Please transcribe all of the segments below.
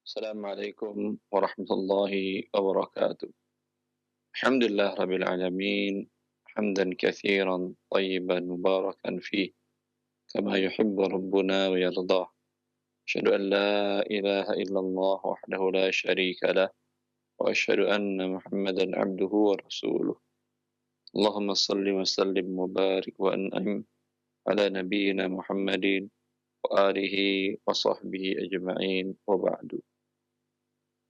Assalamualaikum warahmatullahi wabarakatuh. Alhamdulillah rabbil alamin. Hamdan katsiran tayyiban mubarakan fih kama yuhibbu rabbuna wa yardah. Asyhadu an la ilaha illallah wahdahu la syarika lah wa asyhadu anna Muhammadan abduhu wa rasuluh. Allahumma salli wa sallim wa barik wa an'im ala nabiyyina Muhammadin wa alihi wa sahbihi ajma'in wa ba'du.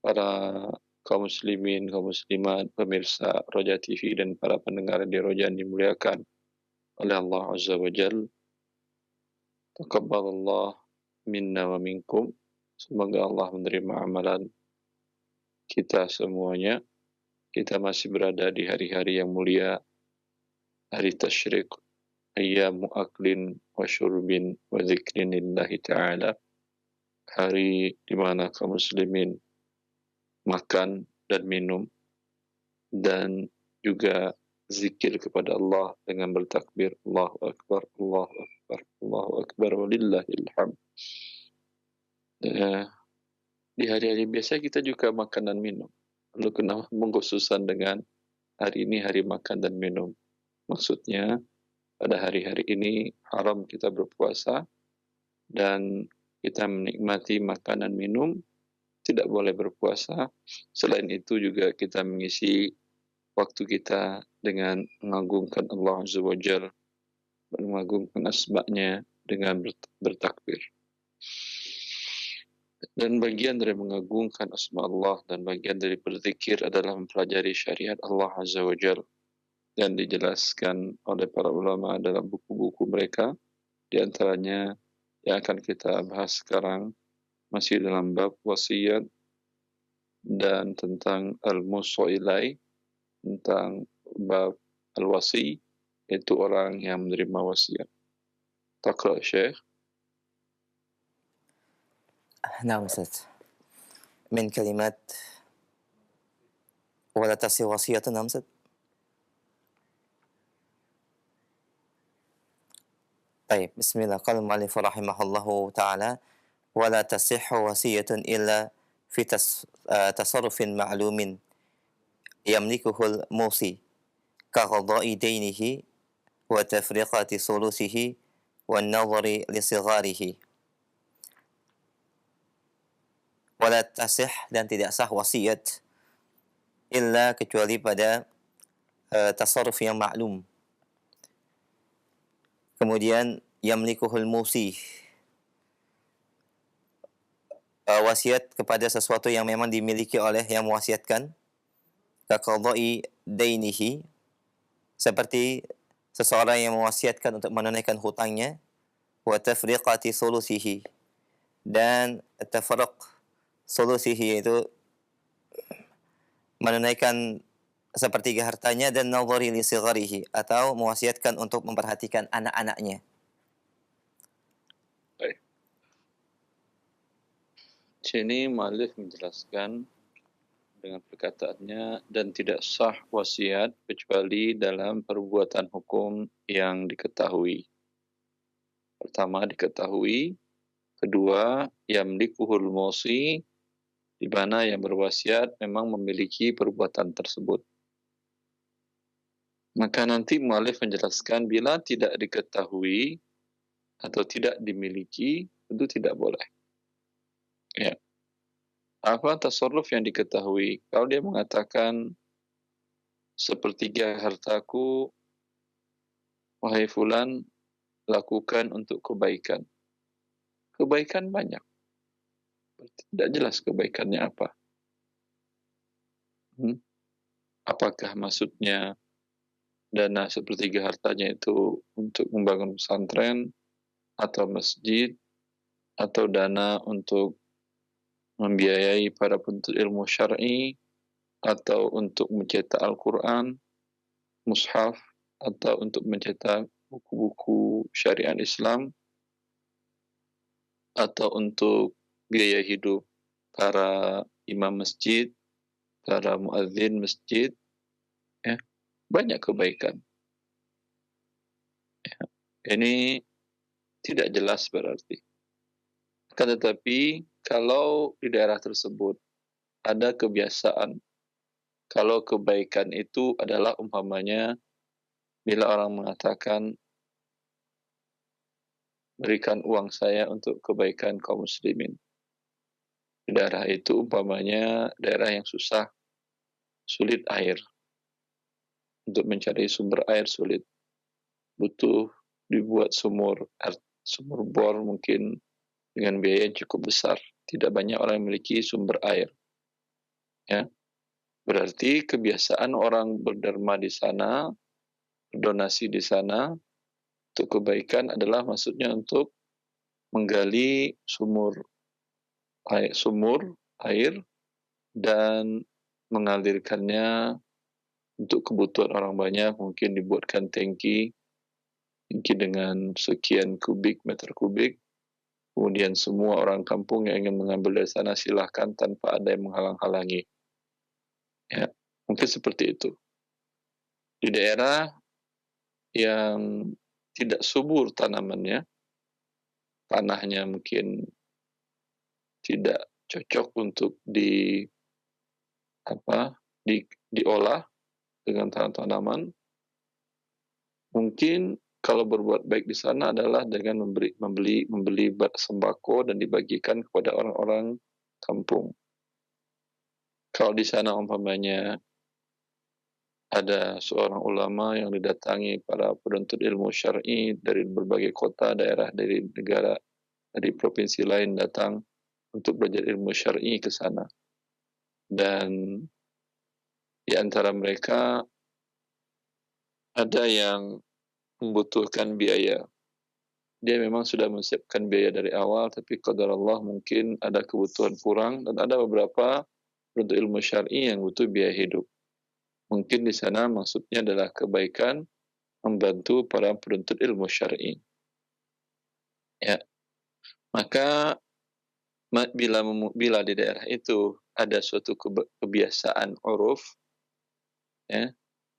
Para kaum muslimin, kaum muslimat, pemirsa Roja TV dan para pendengar di Roja yang dimuliakan oleh Allah Azza wa Jal. Taqabbalallah minna wa minkum. Semoga Allah menerima amalan kita semuanya. Kita masih berada di hari-hari yang mulia, hari tasyrik, ayyamu aklin wa syurbin wa zikrin lillahi ta'ala. Hari di mana kaum muslimin makan dan minum dan juga zikir kepada Allah dengan bertakbir Allahu Akbar, Allahu Akbar, Allahu Akbar, walillahil hamd. Di hari-hari biasa kita juga makan dan minum. Lalu kenapa mengkhususan dengan hari ini hari makan dan minum? Maksudnya pada hari-hari ini haram kita berpuasa dan kita menikmati makan dan minum, tidak boleh berpuasa. Selain itu juga kita mengisi waktu kita dengan mengagungkan Allah Azza wa Jalla, mengagungkan asma-Nya dengan bertakbir. Dan bagian dari mengagungkan asma Allah dan bagian dari berzikir adalah mempelajari syariat Allah Azza wa Jalla dan dijelaskan oleh para ulama dalam buku-buku mereka. Di antaranya yang akan kita bahas sekarang masih dalam bab wasiat dan tentang al-musa ilai, tentang bab al-wasi, yaitu orang yang menerima wasiat. Taqra Syekh. نعم أستاذ. من كلمات ولا تصي وصية. نعم أستاذ. طيب بسم الله. قال المؤلف رحمه الله تعالى: ولا تصح وصية إلا في تصرف معلوم يملكه الموصي كقضاء دينه وتفرقة ثلثه والنظر لصغاره. ولا تصح dan tidak sah wasiat illa kecuali pada tasarruf yang maklum. Kemudian yamlikuhul musi, wasiat kepada sesuatu yang memang dimiliki oleh yang mewasiatkan, kaqadai dainihi, seperti seseorang yang mewasiatkan untuk menunaikan hutangnya, wa tafriqati sulusihi, dan tafriq sulusihi yaitu menunaikan sepertiga hartanya, dan nadhari li sigharihi, atau mewasiatkan untuk memperhatikan anak-anaknya. Baik. Sini muallif menjelaskan dengan perkataannya, dan tidak sah wasiat kecuali dalam perbuatan hukum yang diketahui. Pertama diketahui, kedua yamlikuhul musi, di mana yang berwasiat memang memiliki perbuatan tersebut. Maka nanti muallif menjelaskan bila tidak diketahui atau tidak dimiliki, tentu tidak boleh. Ya. Apa tasarruf yang diketahui? Kalau dia mengatakan sepertiga hartaku, wahai fulan, lakukan untuk kebaikan. Kebaikan banyak. Tidak jelas kebaikannya apa. Apakah maksudnya dana sepertiga hartanya itu untuk membangun pesantren, atau masjid, atau dana untuk membiayai para penuntut ilmu syar'i, atau untuk mencetak Al-Quran, mushaf, atau untuk mencetak buku-buku syariat Islam, atau untuk biaya hidup para imam masjid, para muadzin masjid, ya, banyak kebaikan. Ya. Ini tidak jelas berarti. Akan tetapi kalau di daerah tersebut ada kebiasaan, kalau kebaikan itu adalah umpamanya bila orang mengatakan, "Berikan uang saya untuk kebaikan kaum muslimin." Di daerah itu umpamanya daerah yang susah, sulit air, untuk mencari sumber air sulit, butuh dibuat sumur bor mungkin dengan biaya yang cukup besar, tidak banyak orang yang memiliki sumber air, ya. Berarti kebiasaan orang berderma di sana, berdonasi di sana, untuk kebaikan adalah maksudnya untuk menggali sumur air dan mengalirkannya untuk kebutuhan orang banyak, mungkin dibuatkan tangki, mungkin dengan sekian meter kubik, kemudian semua orang kampung yang ingin mengambil dari sana silahkan tanpa ada yang menghalang-halangi. Ya, mungkin seperti itu. Di daerah yang tidak subur tanamannya, tanahnya mungkin tidak cocok untuk diolah dengan tanaman, mungkin kalau berbuat baik di sana adalah dengan membeli sembako dan dibagikan kepada orang-orang kampung. Kalau di sana umpamanya ada seorang ulama yang didatangi para penuntut ilmu syar'i dari berbagai kota, daerah, dari negara, dari provinsi lain datang untuk belajar ilmu syar'i ke sana. Dan di antara mereka ada yang membutuhkan biaya. Dia memang sudah menyiapkan biaya dari awal, tapi qadar Allah mungkin ada kebutuhan kurang, dan ada beberapa penuntut ilmu syar'i yang butuh biaya hidup. Mungkin di sana maksudnya adalah kebaikan membantu para penuntut ilmu syar'i. Ya, maka bila di daerah itu ada suatu kebiasaan uruf, ya,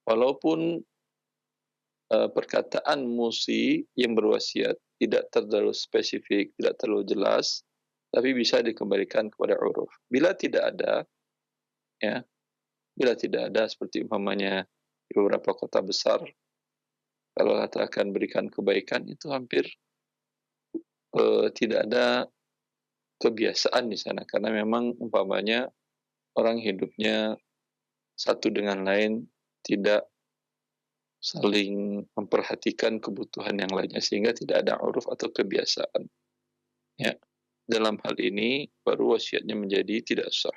walaupun perkataan musi yang berwasiat tidak terlalu spesifik, tidak terlalu jelas, tapi bisa dikembalikan kepada uruf. Bila tidak ada, ya, bila tidak ada seperti umpamanya di beberapa kota besar, kalau katakan berikan kebaikan itu hampir tidak ada kebiasaan di sana, karena memang umpamanya orang hidupnya satu dengan lain tidak saling memperhatikan kebutuhan yang lainnya, sehingga tidak ada uruf atau kebiasaan. Ya, dalam hal ini baru wasiatnya menjadi tidak sah.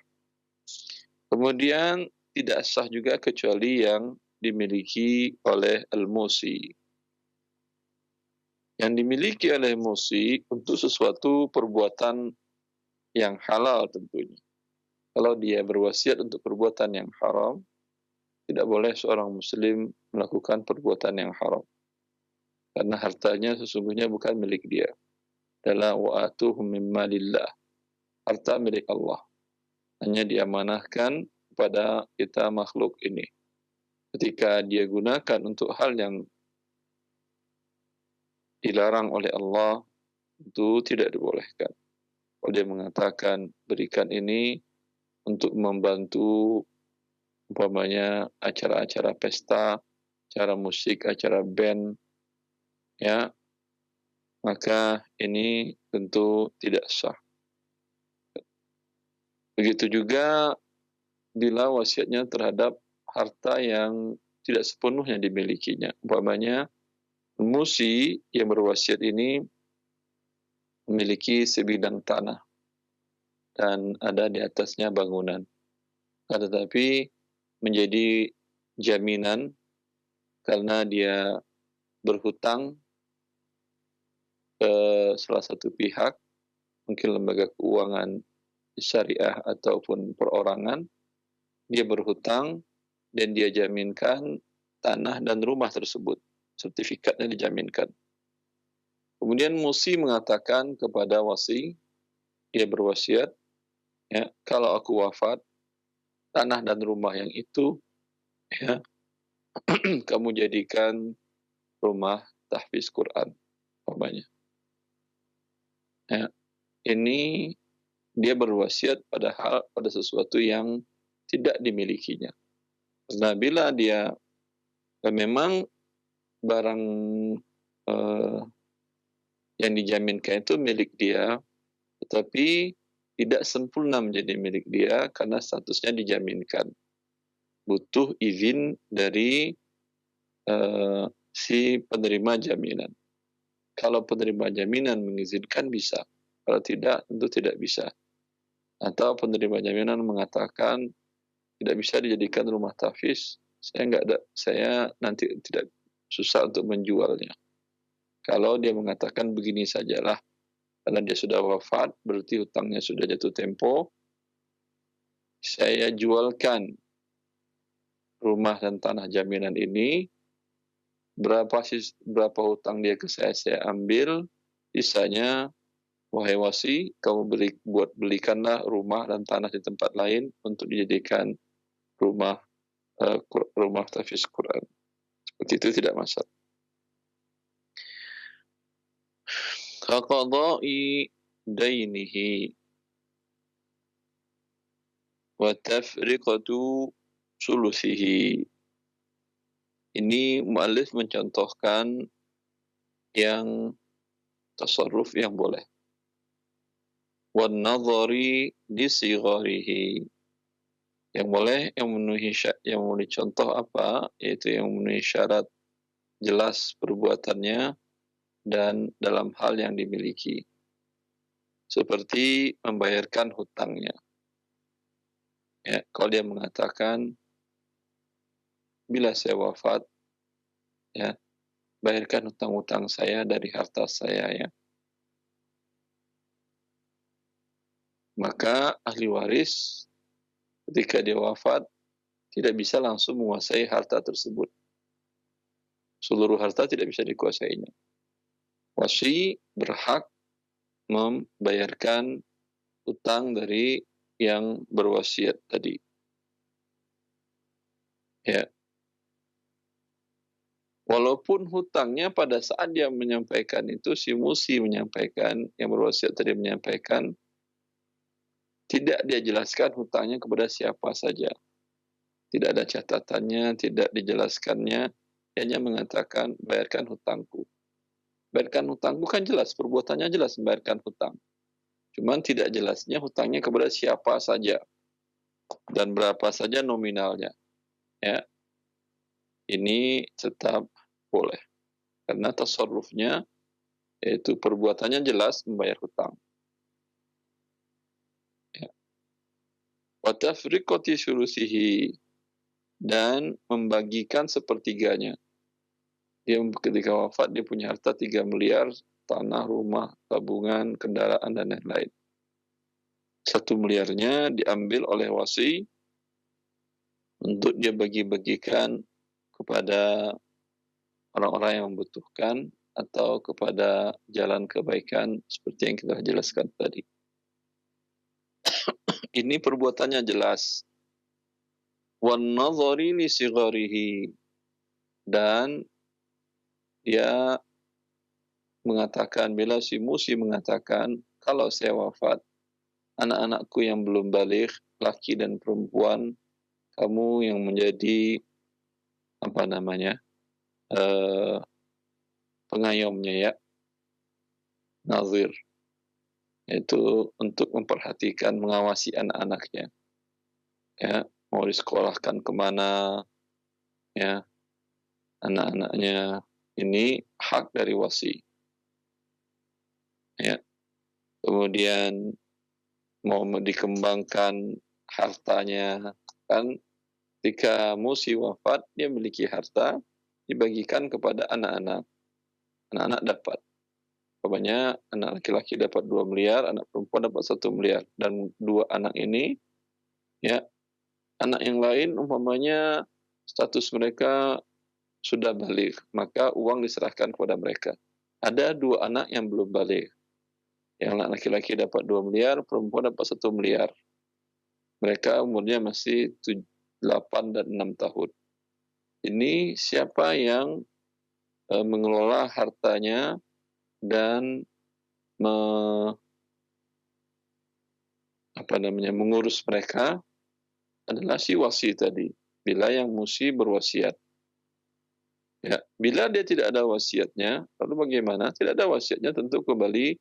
Kemudian tidak sah juga kecuali yang dimiliki oleh al-musi. Yang dimiliki oleh musi untuk sesuatu perbuatan yang halal tentunya. Kalau dia berwasiat untuk perbuatan yang haram, tidak boleh seorang muslim melakukan perbuatan yang haram. Karena hartanya sesungguhnya bukan milik dia. Adalah wa'atuhum mimma lillah. Harta milik Allah. Hanya diamanahkan kepada kita makhluk ini. Ketika dia gunakan untuk hal yang dilarang oleh Allah, itu tidak dibolehkan. Kalau dia mengatakan berikan ini untuk membantu umpamanya acara-acara pesta, acara musik, acara band, ya, maka ini tentu tidak sah. Begitu juga bila wasiatnya terhadap harta yang tidak sepenuhnya dimilikinya. Umpamanya musi yang berwasiat ini memiliki sebidang tanah dan ada di atasnya bangunan. Tetapi menjadi jaminan karena dia berhutang ke salah satu pihak, mungkin lembaga keuangan syariah ataupun perorangan, dia berhutang dan dia jaminkan tanah dan rumah tersebut, sertifikatnya dijaminkan. Kemudian musi mengatakan kepada wasi, dia berwasiat, ya, kalau aku wafat, tanah dan rumah yang itu, ya, kamu jadikan rumah tahfiz Quran, umpamanya. Ya, ini dia berwasiat pada sesuatu yang tidak dimilikinya. Nah, bila dia memang barang yang dijaminkan itu milik dia, tetapi tidak sempurna menjadi milik dia karena statusnya dijaminkan. Butuh izin dari si penerima jaminan. Kalau penerima jaminan mengizinkan bisa, kalau tidak tentu tidak bisa. Atau penerima jaminan mengatakan tidak bisa dijadikan rumah tahfiz, saya nanti tidak susah untuk menjualnya. Kalau dia mengatakan begini sajalah, karena dia sudah wafat, berarti hutangnya sudah jatuh tempo, saya jualkan rumah dan tanah jaminan ini, berapa hutang dia ke saya ambil, sisanya wahai wasi, kamu belikanlah rumah dan tanah di tempat lain untuk dijadikan rumah tahfiz Quran. Seperti itu tidak masalah. Qada'i dainihi wa tafriqatu sulusihi. Ini mu'allif mencontohkan yang tasarruf yang boleh. Wan nadhari li sigharihi. Yang boleh, yang memenuhi contoh apa? Yaitu yang memenuhi syarat jelas perbuatannya dan dalam hal yang dimiliki. Seperti membayarkan hutangnya. Ya, kalau dia mengatakan, bila saya wafat, ya, bayarkan hutang-hutang saya dari harta saya, ya. Maka ahli waris ketika dia wafat tidak bisa langsung menguasai harta tersebut. Seluruh harta tidak bisa dikuasainya. Wasi berhak membayarkan hutang dari yang berwasiat tadi. Ya. Walaupun hutangnya pada saat dia menyampaikan itu, si musi menyampaikan, yang berwasiat tadi menyampaikan, tidak dia jelaskan hutangnya kepada siapa saja. Tidak ada catatannya, tidak dijelaskannya, hanya mengatakan, bayarkan hutangku. Bayarkan hutangku kan jelas, perbuatannya jelas membayarkan hutang. Cuman tidak jelasnya hutangnya kepada siapa saja dan berapa saja nominalnya. Ya. Ini tetap boleh. Karena tasarrufnya, yaitu perbuatannya jelas membayar hutang. Ya. Wa tafriqati sulusihi, dan membagikan sepertiganya. Dia ketika wafat dia punya harta 3 miliar, tanah, rumah, tabungan, kendaraan, dan lain-lain. 1 miliarnya diambil oleh wasi untuk dia bagi-bagikan kepada orang-orang yang membutuhkan atau kepada jalan kebaikan seperti yang kita jelaskan tadi. Ini perbuatannya jelas. Wan nadhari li sigharihi, dan dia mengatakan, bila si musi mengatakan, kalau saya wafat, anak-anakku yang belum baligh, laki dan perempuan, kamu yang menjadi pengayomnya, ya, nazir, yaitu untuk memperhatikan, mengawasi anak-anaknya, ya, mau disekolahkan kemana, ya, anak-anaknya. Ini hak dari wasi, ya. Kemudian mau dikembangkan hartanya, kan ketika musi wafat dia memiliki harta, dibagikan kepada anak-anak. Anak-anak dapat, umpamanya anak laki-laki dapat 2 miliar, anak perempuan dapat 1 miliar, dan 2 anak ini, ya, anak yang lain umpamanya status mereka sudah balik, maka uang diserahkan kepada mereka. Ada 2 anak yang belum balik. Yang anak laki-laki dapat 2 miliar, perempuan dapat 1 miliar. Mereka umurnya masih 8 dan 6 tahun. Ini siapa yang mengelola hartanya dan mengurus mereka adalah si wasi tadi, bila yang musi berwasiat. Ya, bila dia tidak ada wasiatnya, lalu bagaimana? Tidak ada wasiatnya, tentu kembali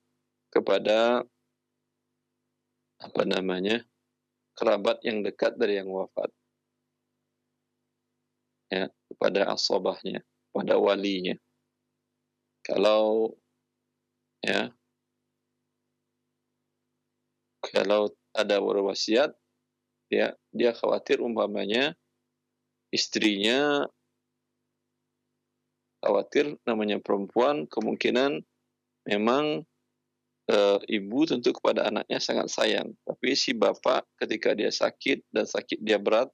kepada kerabat yang dekat dari yang wafat, ya, kepada asabahnya, pada walinya. Kalau ya, kalau ada berwasiat, ya, dia khawatir umpamanya istrinya, khawatir namanya perempuan, kemungkinan memang ibu tentu kepada anaknya sangat sayang. Tapi si bapak ketika dia sakit dan sakit dia berat,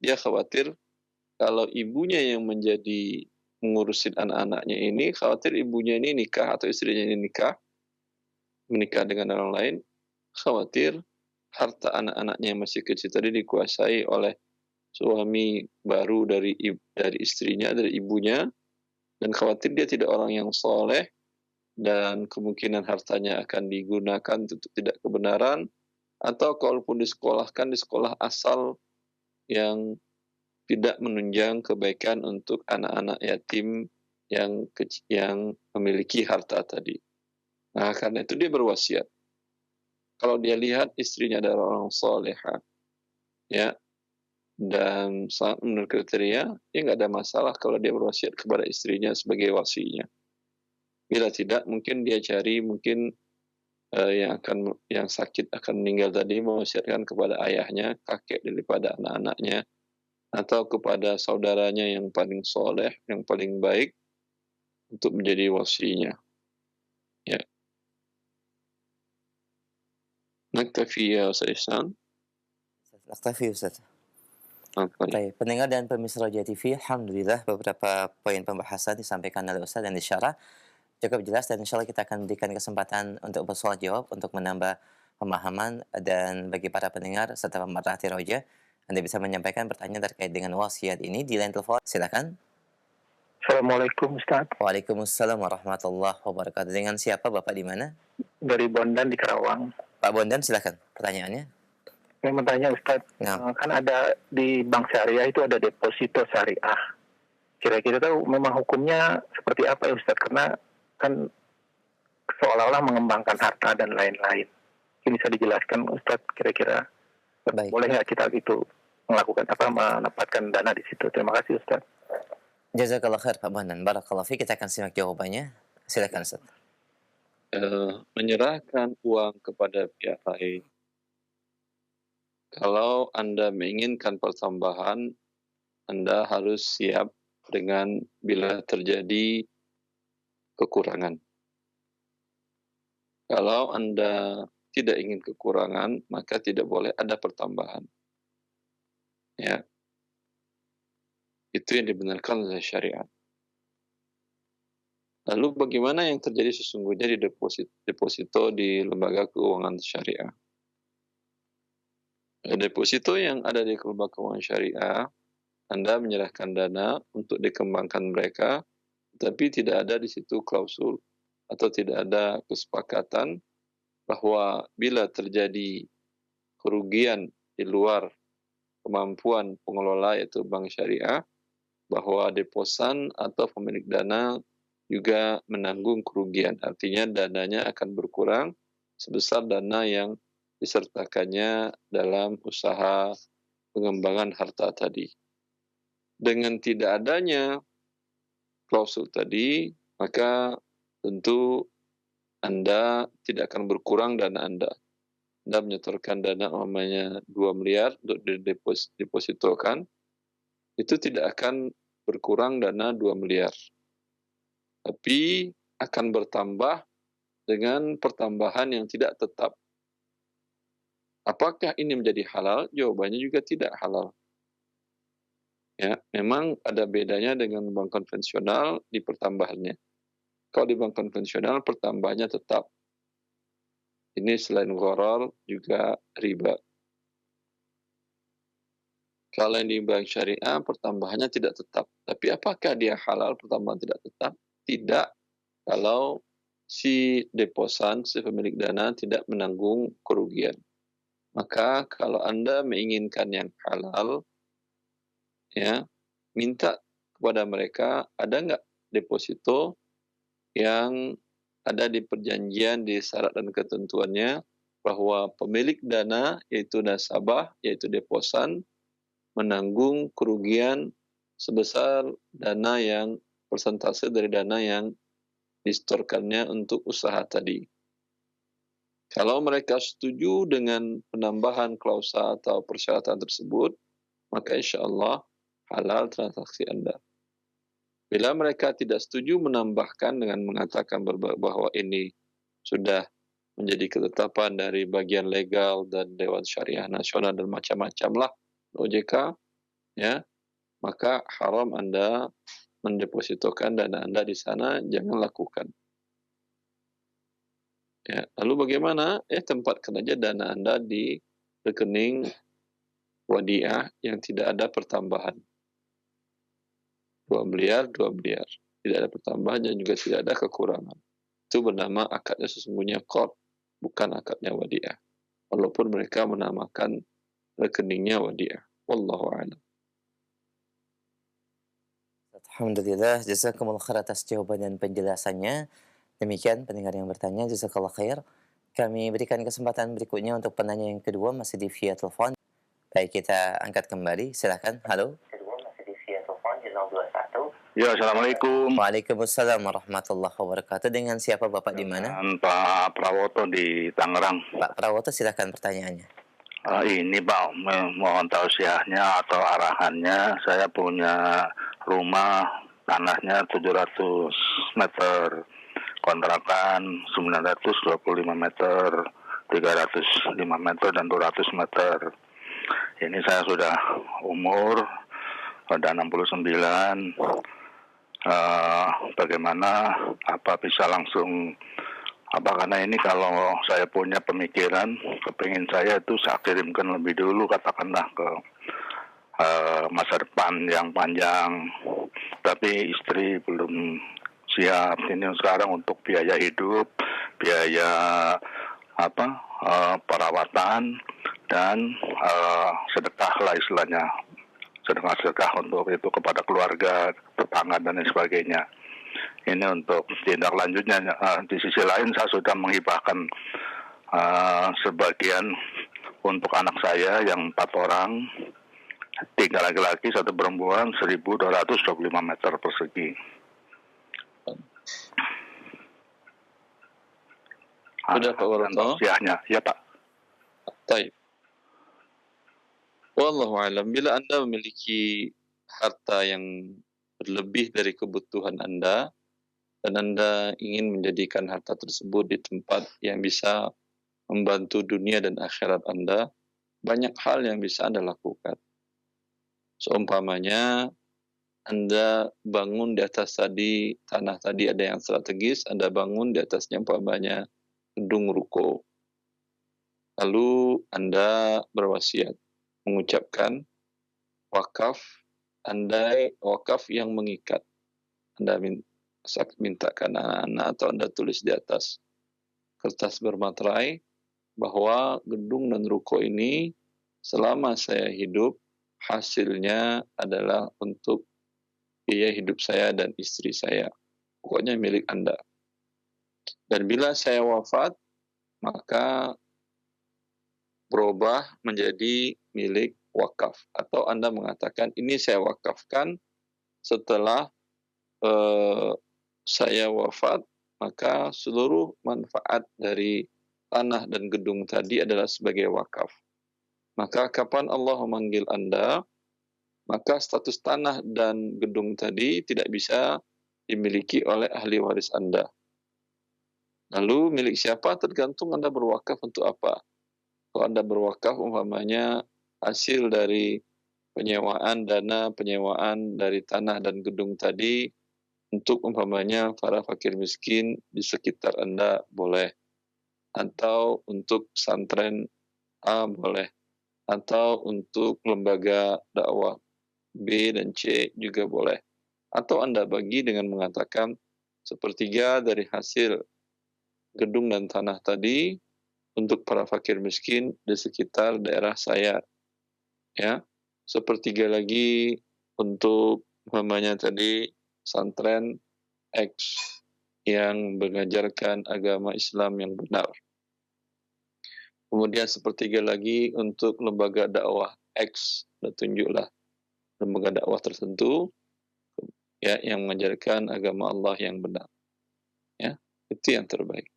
dia khawatir kalau ibunya yang menjadi mengurusin anak-anaknya ini, khawatir ibunya ini nikah atau istrinya ini menikah dengan orang lain, khawatir harta anak-anaknya yang masih kecil tadi dikuasai oleh suami baru dari istrinya, dari ibunya, dan khawatir dia tidak orang yang soleh, dan kemungkinan hartanya akan digunakan untuk tidak kebenaran, atau kalaupun disekolahkan di sekolah asal yang tidak menunjang kebaikan untuk anak-anak yatim yang memiliki harta tadi. Nah, karena itu dia berwasiat. Kalau dia lihat istrinya adalah orang soleha, ya, dan sangat menurut kriteria, ya nggak ada masalah kalau dia berwasiat kepada istrinya sebagai wasinya. Bila tidak, mungkin dia cari yang sakit akan meninggal tadi, mewasiatkan kepada ayahnya, kakek daripada anak-anaknya, atau kepada saudaranya yang paling soleh, yang paling baik untuk menjadi wasinya. Ya. Naktafi ya Ustaz Ihsan. Naktafi Ustaz. Baik. Baik, pendengar dan pemirsa Roja TV, alhamdulillah beberapa poin pembahasan disampaikan oleh Ustaz dan disyarah cukup jelas, dan insya Allah kita akan berikan kesempatan untuk bersoal jawab untuk menambah pemahaman. Dan bagi para pendengar serta pemerhati Roja, Anda bisa menyampaikan pertanyaan terkait dengan wasiat ini di line telepon. Silakan. Assalamualaikum Ustaz. Waalaikumsalam warahmatullahi wabarakatuh. Dengan siapa Bapak, di mana? Dari Bondan di Karawang. Pak Bondan, silakan pertanyaannya. Saya mau tanya Ustaz, kan ada di bank syariah itu ada deposito syariah. Kira-kira tahu memang hukumnya seperti apa ya Ustaz? Karena kan seolah-olah mengembangkan harta dan lain-lain. Ini bisa dijelaskan Ustaz, kira-kira boleh nggak kita itu menempatkan dana di situ? Terima kasih Ustaz. Jazakallah khair Pak Bondan. Barakallah fi, kita akan simak jawabannya. Silakan Ustaz. Menyerahkan uang kepada pihak lain. Kalau Anda menginginkan pertambahan, Anda harus siap dengan bila terjadi kekurangan. Kalau Anda tidak ingin kekurangan, maka tidak boleh ada pertambahan. Ya. Itu yang dibenarkan oleh syariat. Lalu bagaimana yang terjadi sesungguhnya di deposito di lembaga keuangan syariah? Deposito yang ada di lembaga keuangan syariah, Anda menyerahkan dana untuk dikembangkan mereka, tapi tidak ada di situ klausul atau tidak ada kesepakatan bahwa bila terjadi kerugian di luar kemampuan pengelola yaitu bank syariah, bahwa deposan atau pemilik dana juga menanggung kerugian. Artinya dananya akan berkurang sebesar dana yang disertakannya dalam usaha pengembangan harta tadi. Dengan tidak adanya klausul tadi, maka tentu Anda tidak akan berkurang dana Anda. Anda menyetorkan dana namanya 2 miliar untuk didepositokan, itu tidak akan berkurang dana 2 miliar. Tapi akan bertambah dengan pertambahan yang tidak tetap. Apakah ini menjadi halal? Jawabannya juga tidak halal. Ya, memang ada bedanya dengan bank konvensional di pertambahannya. Kalau di bank konvensional pertambahannya tetap. Ini selain gharar juga riba. Kalau yang di bank syariah pertambahannya tidak tetap. Tapi apakah dia halal pertambahan tidak tetap? Tidak. Kalau si deposan, si pemilik dana tidak menanggung kerugian. Maka kalau Anda menginginkan yang halal, ya, minta kepada mereka, ada nggak deposito yang ada di perjanjian, di syarat dan ketentuannya, bahwa pemilik dana, yaitu nasabah, yaitu deposan, menanggung kerugian sebesar dana yang persentase dari dana yang disetorkannya untuk usaha tadi. Kalau mereka setuju dengan penambahan klausa atau persyaratan tersebut, maka insya Allah halal transaksi Anda. Bila mereka tidak setuju menambahkan dengan mengatakan bahwa ini sudah menjadi ketetapan dari bagian legal dan Dewan Syariah Nasional dan macam-macam lah OJK, ya, maka haram Anda mendepositokan dana Anda di sana, jangan lakukan. Ya, lalu bagaimana? Tempatkan aja dana Anda di rekening wadiah yang tidak ada pertambahan. 2 miliar, 2 miliar. Tidak ada pertambahan dan juga tidak ada kekurangan. Itu bernama akadnya sesungguhnya qard, bukan akadnya wadiah. Walaupun mereka menamakan rekeningnya wadiah. Wallahu a'lam. Alhamdulillah, jazakumullah khair atas jawaban dan penjelasannya. Demikian pendengar yang bertanya, jazakallah khair. Kami berikan kesempatan berikutnya untuk penanya yang kedua, masih di via telepon. Baik, kita angkat kembali. Silakan. Halo. Ya, Assalamualaikum. Waalaikumsalam warahmatullahi wabarakatuh. Dengan siapa Bapak di mana? Dengan Pak Prawoto di Tangerang. Pak Prawoto, silakan pertanyaannya. Ini Pak, mohon tausiahnya atau arahannya. Saya punya rumah, tanahnya 700 meter, kontrakan 925 meter, 305 meter, dan 200 meter. Ini saya sudah umur, pada 69. Bagaimana, apa bisa langsung, karena ini kalau saya punya pemikiran, kepingin saya itu saya kirimkan lebih dulu, katakanlah ke masa depan yang panjang, tapi istri belum siap. Ini sekarang untuk biaya hidup, biaya perawatan, dan sedekah lah istilahnya, sedekah untuk itu kepada keluarga, tetangga, dan lain sebagainya. Ini untuk tindak lanjutnya. Di sisi lain saya sudah menghibahkan sebagian untuk anak saya yang 4 orang, 3 laki-laki, 1 perempuan, 1.225 meter persegi. Sudah Pak Waroto? Ya Pak. Baik. Wallahu alam. Bila Anda memiliki harta yang berlebih dari kebutuhan Anda, dan Anda ingin menjadikan harta tersebut di tempat yang bisa membantu dunia dan akhirat Anda, banyak hal yang bisa Anda lakukan. Seumpamanya, Anda bangun di atas tanah tadi ada yang strategis, Anda bangun di atasnya umpamanya gedung ruko. Lalu Anda berwasiat, mengucapkan wakaf, andai wakaf yang mengikat. Anda mintakan anak-anak atau Anda tulis di atas kertas bermaterai bahwa gedung dan ruko ini selama saya hidup hasilnya adalah untuk biaya hidup saya dan istri saya. Pokoknya milik Anda. Dan bila saya wafat, maka berubah menjadi milik wakaf. Atau Anda mengatakan, ini saya wakafkan setelah saya wafat, maka seluruh manfaat dari tanah dan gedung tadi adalah sebagai wakaf. Maka kapan Allah memanggil Anda, maka status tanah dan gedung tadi tidak bisa dimiliki oleh ahli waris Anda. Lalu milik siapa tergantung Anda berwakaf untuk apa. Kalau Anda berwakaf umpamanya hasil dari penyewaan dari tanah dan gedung tadi untuk umpamanya para fakir miskin di sekitar Anda boleh, atau untuk pesantren A boleh, atau untuk lembaga dakwah B dan C juga boleh. Atau Anda bagi dengan mengatakan 1/3 dari hasil gedung dan tanah tadi untuk para fakir miskin di sekitar daerah saya, ya. Sepertiga lagi untuk umpamanya tadi pesantren X yang mengajarkan agama Islam yang benar. Kemudian sepertiga lagi untuk lembaga dakwah X, dan tunjuklah lembaga dakwah tertentu ya yang mengajarkan agama Allah yang benar. Ya, itu yang terbaik.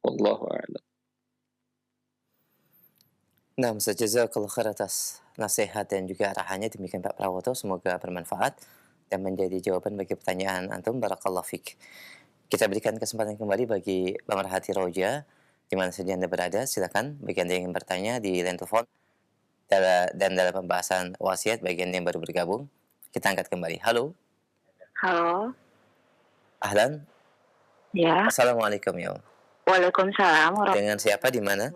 Wallahu a'lam. Nah, Ustaz, jazakallahu khair atas nasihat dan juga arahannya. Demikian Pak Prawoto, semoga bermanfaat dan menjadi jawaban bagi pertanyaan antum. Barakallahu fik. Kita berikan kesempatan kembali bagi pemerhati Roja di mana saja Anda berada. Silakan bagi Anda yang ingin bertanya di line telepon dan dalam pembahasan wasiat bagi Anda yang baru bergabung. Kita angkat kembali. Halo. Halo. Ahlan. Ya. Assalamualaikum ya. Waalaikumsalam warahmatullahi. Dengan siapa di mana?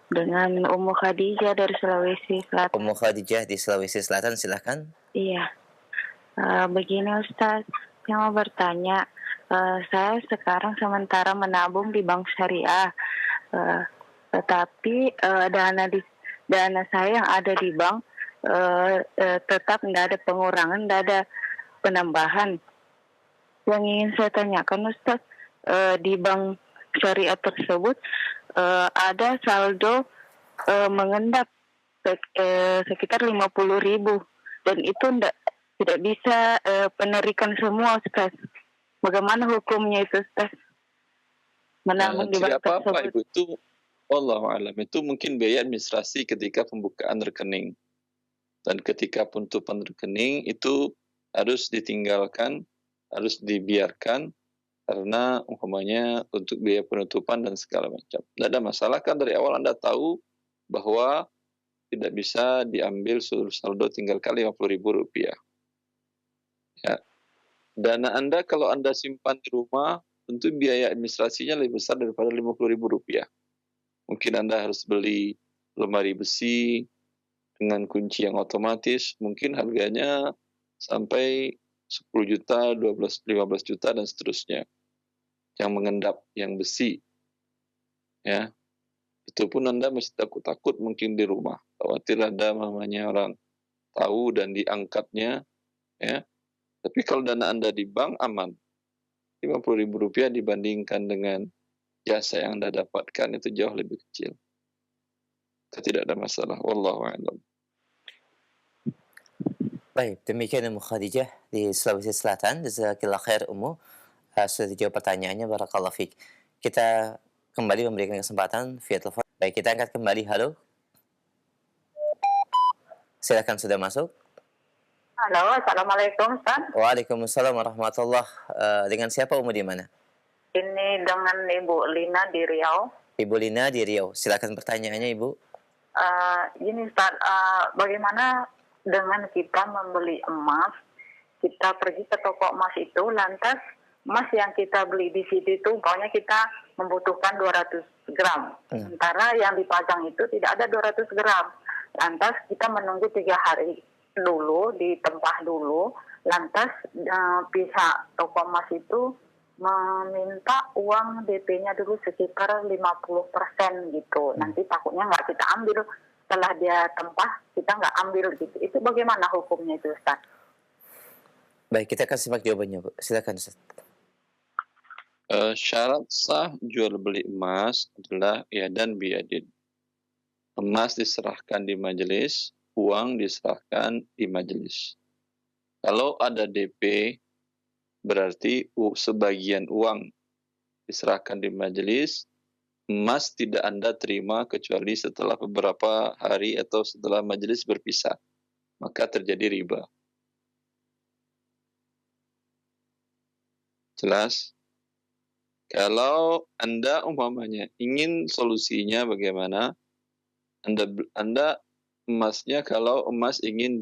Dengan Ummu Khadijah dari Sulawesi Selatan. Ummu Khadijah di Sulawesi Selatan, silakan. Iya. Begini Ustaz, saya mau bertanya. Saya sekarang sementara menabung di bank syariah, tetapi dana saya yang ada di bank tetap nggak ada pengurangan, nggak ada penambahan. Yang ingin saya tanyakan Ustaz, di bank syariah tersebut ada saldo mengendap sekitar 50.000 dan itu tidak bisa penarikan semua Ustaz. Bagaimana hukumnya itu Ustaz? Menabung di bank apa-apa tersebut. Ibu, itu wallahu alam, itu mungkin biaya administrasi ketika pembukaan rekening. Dan ketika penutupan rekening itu harus ditinggalkan, harus dibiarkan karena umpamanya untuk biaya penutupan dan segala macam. Tidak ada masalah kan, dari awal Anda tahu bahwa tidak bisa diambil seluruh saldo tinggalkan Rp50.000. Ya. Dana Anda kalau Anda simpan di rumah, tentu biaya administrasinya lebih besar daripada Rp50.000. Mungkin Anda harus beli lemari besi dengan kunci yang otomatis, mungkin harganya sampai 10 juta, 12, 15 juta, dan seterusnya. Yang mengendap, yang besi. Ya. Itu pun Anda mesti takut-takut mungkin di rumah. Khawatir ada mamanya orang tahu dan diangkatnya. Ya. Tapi kalau dana Anda di bank, aman. Rp50.000 dibandingkan dengan jasa yang Anda dapatkan itu jauh lebih kecil. Itu tidak ada masalah. Wallahu a'lam. Baik, demikian Ummu Khadijah di Sulawesi Selatan. Jazakallah khair Ummu. Sudah dijawab pertanyaannya, barakallahu fik. Kita kembali memberikan kesempatan via telepon. Baik, kita angkat kembali. Halo. Silakan, sudah masuk. Halo, Assalamualaikum Ustaz. Waalaikumsalam warahmatullah. Dengan siapa Ummu di mana? Ini dengan Ibu Lina di Riau. Ibu Lina di Riau. Silakan pertanyaannya Ibu. Ini Ustaz, bagaimana dengan kita membeli emas? Kita pergi ke toko emas itu, lantas emas yang kita beli di situ itu, pokoknya kita membutuhkan 200 gram. Sementara yang dipajang itu tidak ada 200 gram. Lantas kita menunggu 3 hari dulu, ditempah dulu. Lantas pihak toko emas itu meminta uang DP-nya dulu sekitar 50% gitu. Nanti takutnya nggak kita ambil. Setelah dia tempah, kita nggak ambil gitu. Itu bagaimana hukumnya itu Ustaz? Baik, kita akan simak jawabannya Bu. Silakan Ustaz. Syarat sah jual beli emas adalah iadan biyadin. Emas diserahkan di majelis, uang diserahkan di majelis. Kalau ada DP, berarti sebagian uang diserahkan di majelis, emas tidak Anda terima kecuali setelah beberapa hari atau setelah majelis berpisah. Maka terjadi riba. Jelas? Kalau Anda umpamanya ingin solusinya bagaimana, Anda emasnya, kalau emas ingin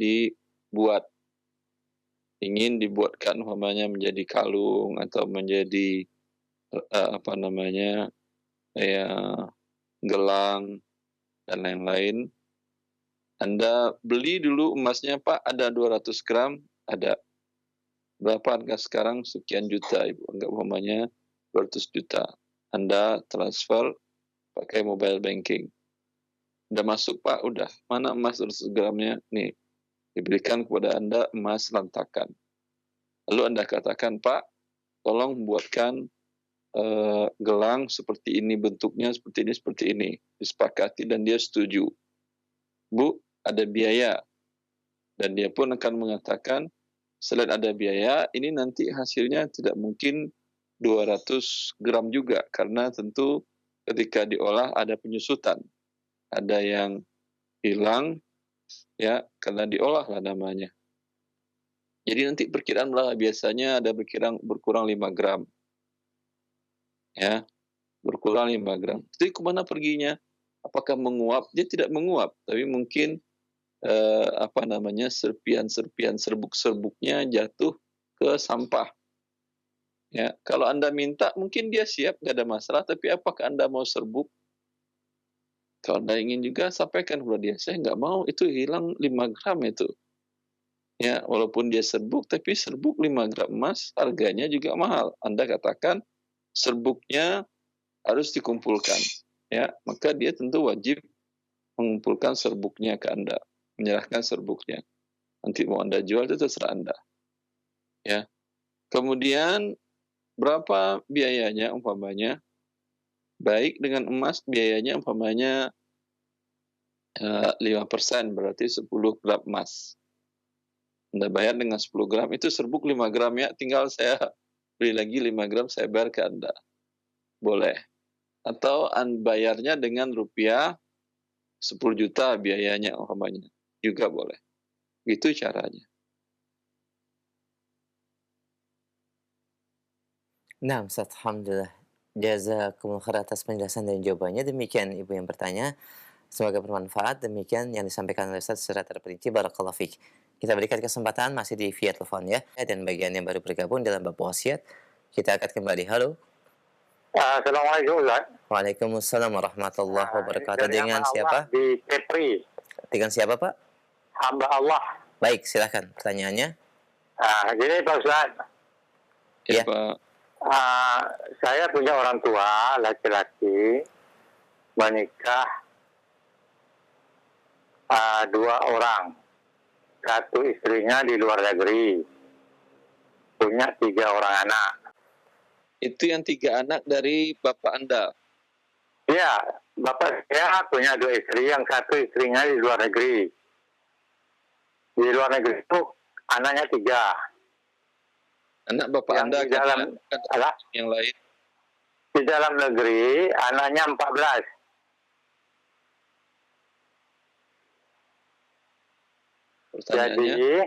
dibuatkan umpamanya menjadi kalung atau menjadi gelang dan lain-lain, Anda beli dulu emasnya, Pak, ada 200 gram, ada. Berapa harga sekarang? Sekian juta, Ibu. Enggak umpamanya 200 juta. Anda transfer pakai mobile banking. Udah masuk Pak, udah. Mana emas 200 gramnya? Nih, diberikan kepada Anda emas lantakan. Lalu Anda katakan, Pak, tolong buatkan gelang seperti ini bentuknya, seperti ini. Disepakati dan dia setuju. Bu, ada biaya. Dan dia pun akan mengatakan, selain ada biaya, ini nanti hasilnya tidak mungkin 200 gram juga, karena tentu ketika diolah ada penyusutan. Ada yang hilang, ya, karena diolah lah namanya. Jadi nanti perkiraan lah, biasanya ada berkurang 5 gram. Ya, berkurang 5 gram. Jadi kemana perginya? Apakah menguap? Dia tidak menguap, tapi mungkin serpian-serpian serbuk-serbuknya jatuh ke sampah. Ya, kalau Anda minta, mungkin dia siap, nggak ada masalah. Tapi apakah Anda mau serbuk? Kalau Anda ingin juga, sampaikan kepada dia, saya nggak mau, itu hilang 5 gram itu. Ya, walaupun dia serbuk, tapi serbuk 5 gram emas, harganya juga mahal. Anda katakan, serbuknya harus dikumpulkan. Ya, maka dia tentu wajib mengumpulkan serbuknya ke Anda, menyerahkan serbuknya. Nanti mau Anda jual, itu terserah Anda. Ya. Kemudian berapa biayanya umpamanya? Baik dengan emas biayanya umpamanya 5%, berarti 10 gram emas. Anda bayar dengan 10 gram, itu serbuk 5 gram ya, tinggal saya beli lagi 5 gram, saya bayar ke Anda. Boleh. Atau bayarnya dengan rupiah 10 juta biayanya umpamanya. Juga boleh. Itu caranya. Nah, Ustaz, alhamdulillah. Jazakumullah khair atas penjelasan dan jawabannya. Demikian Ibu yang bertanya. Semoga bermanfaat. Demikian yang disampaikan oleh Ustaz secara terperinci. Barakallahu fiik. Kita berikan kesempatan masih di via telepon ya. Dan bagian yang baru bergabung dalam bab wasiat, kita akan kembali. Halo. Assalamualaikum Ustaz. Waalaikumsalam warahmatullahi wabarakatuh. Dengan siapa? Di Kepri. Dengan siapa Pak? Hamba Allah. Baik, silakan pertanyaannya. Gini Pak Ustaz. Ya. Pak. Saya punya orang tua laki-laki menikah 2 orang. 1 istrinya di luar negeri. Punya 3 orang anak. Itu yang 3 anak dari Bapak Anda? Iya, Bapak saya punya 2 istri, yang 1 istrinya di luar negeri. Di luar negeri itu anaknya 3. Anak Bapak Yang Anda di dalam yang lain? Di dalam negeri anaknya 14. Pertanyaannya? Jadi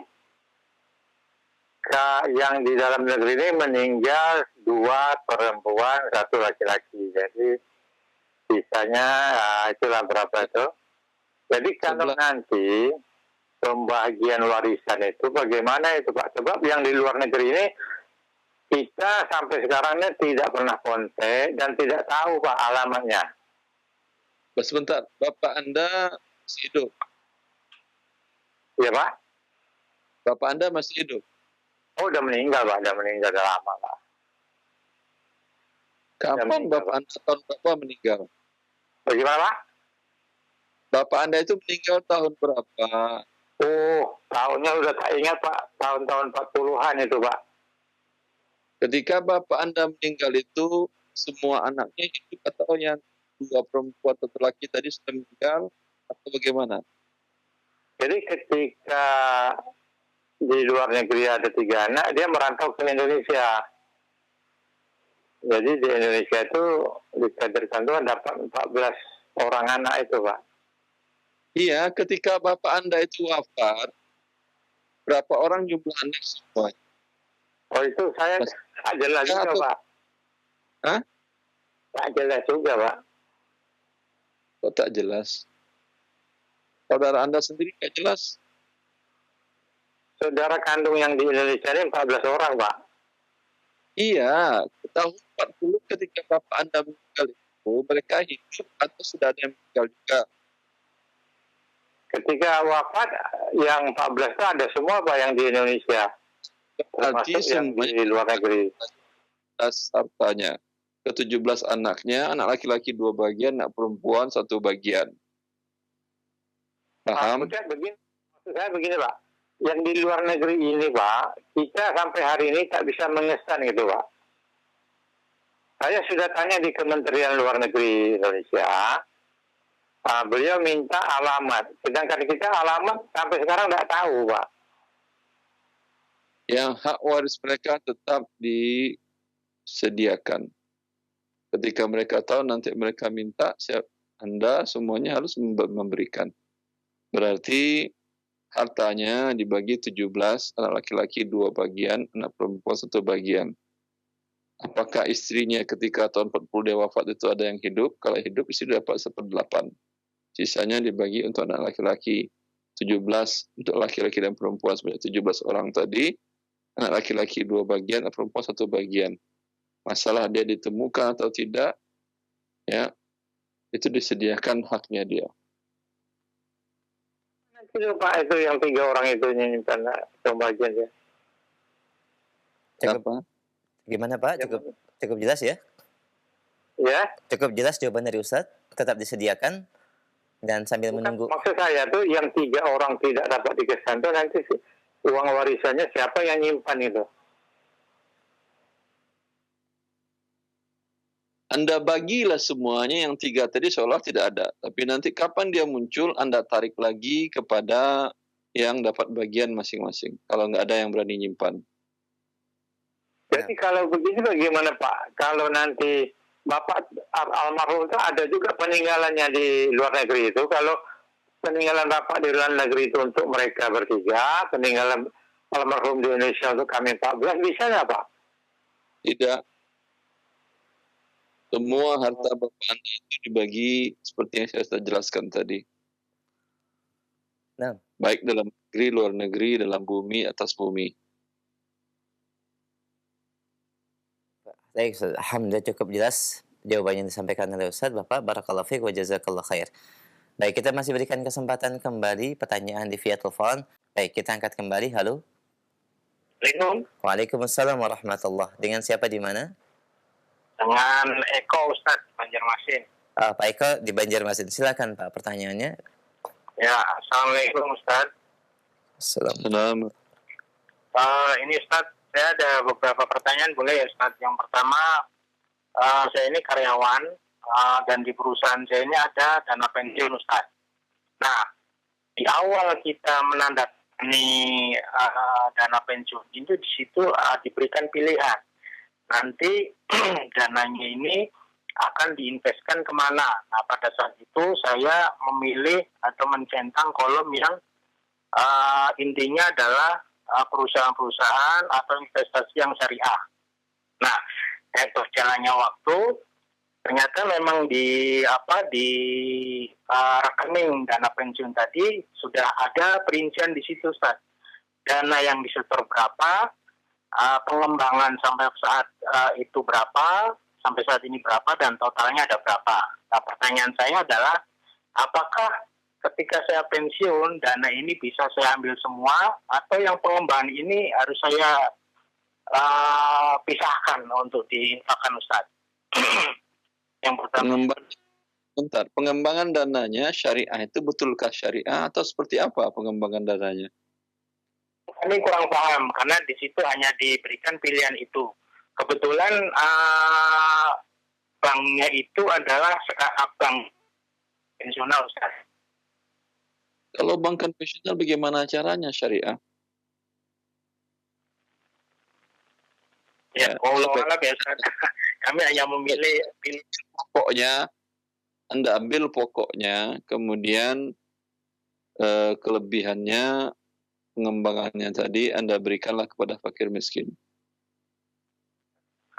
yang di dalam negeri ini meninggal 2 perempuan, 1 laki-laki. Jadi sisanya itulah berapa itu. Jadi kalau nanti pembagian warisan itu bagaimana itu Pak? Sebab yang di luar negeri ini kita sampai sekarang ini tidak pernah kontak dan tidak tahu Pak alamatnya. Sebentar, Bapak Anda masih hidup? Iya Pak? Bapak Anda masih hidup? Oh, udah meninggal Pak, udah meninggal udah lama Pak. Kapan Bapak Anda tahun berapa meninggal? Bagaimana Pak? Bapak Anda itu meninggal tahun berapa? Oh, tahunnya udah tak ingat Pak, tahun-tahun 40-an itu Pak. Ketika Bapak Anda meninggal itu, semua anaknya hidup atau yang 2 perempuan atau laki tadi sudah meninggal atau bagaimana? Jadi ketika di luar negeri ada 3 anak, dia merantau ke Indonesia. Jadi di Indonesia itu dikaderkan tuh dapat 14 orang anak itu Pak. Iya, ketika Bapak Anda itu wafat, berapa orang jumlah anak semua? Oh itu saya tak jelas juga Pak. Hah? Tak jelas juga Pak. Kok tak jelas? Saudara Anda sendiri tak jelas? Saudara kandung yang di Indonesia ini 14 orang Pak. Iya, tahun 40 ketika Bapak Anda meninggal itu, mereka hidup atau sudah ada yang meninggal juga? Ketika wafat, yang 14 itu ada semua Pak yang di Indonesia. Berarti Termasuk yang di luar negeri. atas hartanya. ke-17 anaknya, anak laki-laki 2 bagian, anak perempuan 1 bagian. Paham? Maksud saya begini Pak, yang di luar negeri ini Pak, kita sampai hari ini tak bisa mengesan gitu Pak. Saya sudah tanya di Kementerian Luar Negeri Indonesia, beliau minta alamat, sedangkan kita alamat sampai sekarang tidak tahu Pak. Yang hak waris mereka tetap disediakan. Ketika mereka tahu nanti mereka minta, Anda semuanya harus memberikan. Berarti hartanya dibagi 17, anak laki-laki 2 bagian, anak perempuan 1 bagian. Apakah istrinya ketika tahun 40 dia wafat itu ada yang hidup? Kalau hidup, istri dapat 1/8. Sisanya dibagi untuk anak laki-laki. 17 untuk laki-laki dan perempuan sebanyak 17 orang tadi. Anak laki-laki 2 bagian, anak perempuan 1 bagian. Masalah dia ditemukan atau tidak, ya itu disediakan haknya dia. Itu Pak, itu yang 3 orang itu nyimpan bagian ya. Gimana Pak? Cukup jelas ya? Ya. Cukup jelas jawaban dari Ustadz. Tetap disediakan dan sambil menunggu. Maksud saya tuh yang 3 orang tidak dapat dikesan tuh nanti uang warisannya siapa yang nyimpan itu? Anda bagilah semuanya, yang 3 tadi seolah tidak ada. Tapi nanti kapan dia muncul, Anda tarik lagi kepada yang dapat bagian masing-masing. Kalau nggak ada yang berani nyimpan. Jadi kalau begini bagaimana Pak? Kalau nanti Bapak almarhum itu ada juga peninggalannya di luar negeri itu. Kalau peninggalan Bapak di luar negeri itu untuk mereka bertiga, peninggalan almarhum di Indonesia untuk kami 14, bisa nggak Pak? Tidak. Semua harta Bapak Anda itu dibagi seperti yang saya sudah jelaskan tadi. Nah. Baik dalam negeri, luar negeri, dalam bumi, atas bumi. Baik, alhamdulillah cukup jelas jawabannya yang disampaikan oleh Ustaz. Bapak, barakallahu fiik wa jazakallahu khair. Baik, kita masih berikan kesempatan kembali pertanyaan di via telepon. Baik, kita angkat kembali. Halo. Waalaikumsalam warahmatullah. Dengan siapa di mana? Dengan Eko Ustaz, Banjarmasin. Pak Eko di Banjarmasin. Silakan Pak pertanyaannya. Ya, Assalamualaikum Ustaz. Assalamualaikum. Ini Ustaz, saya ada beberapa pertanyaan, boleh ya Ustaz? Yang pertama, saya ini karyawan dan di perusahaan saya ini ada dana pensiun Ustaz. Nah, di awal kita menandatangani dana pensiun itu di situ diberikan pilihan. Nanti dananya ini akan diinvestkan kemana. Nah, pada saat itu saya memilih atau mencentang kolom yang intinya adalah perusahaan-perusahaan atau investasi yang syariah. Nah, berjalannya waktu, ternyata memang di rekening dana pensiun tadi sudah ada perincian di situ, Ustaz. Dana yang disetor berapa, pengembangan sampai saat itu berapa, sampai saat ini berapa, dan totalnya ada berapa. Nah, pertanyaan saya adalah, apakah ketika saya pensiun, dana ini bisa saya ambil semua, atau yang pengembangan ini harus saya pisahkan untuk diinfakkan, Ustaz? Yang pertama. Pengembangan dananya syariah itu betulkah syariah atau seperti apa pengembangan dananya? Kami kurang paham, karena di situ hanya diberikan pilihan itu. Kebetulan banknya itu adalah bank konvensional, Ustaz. Kalau bank konvensional bagaimana caranya syariah? Ya, Allah biasa. Kami hanya memilih pokoknya, Anda ambil pokoknya, kemudian kelebihannya, pengembangannya tadi Anda berikanlah kepada fakir miskin.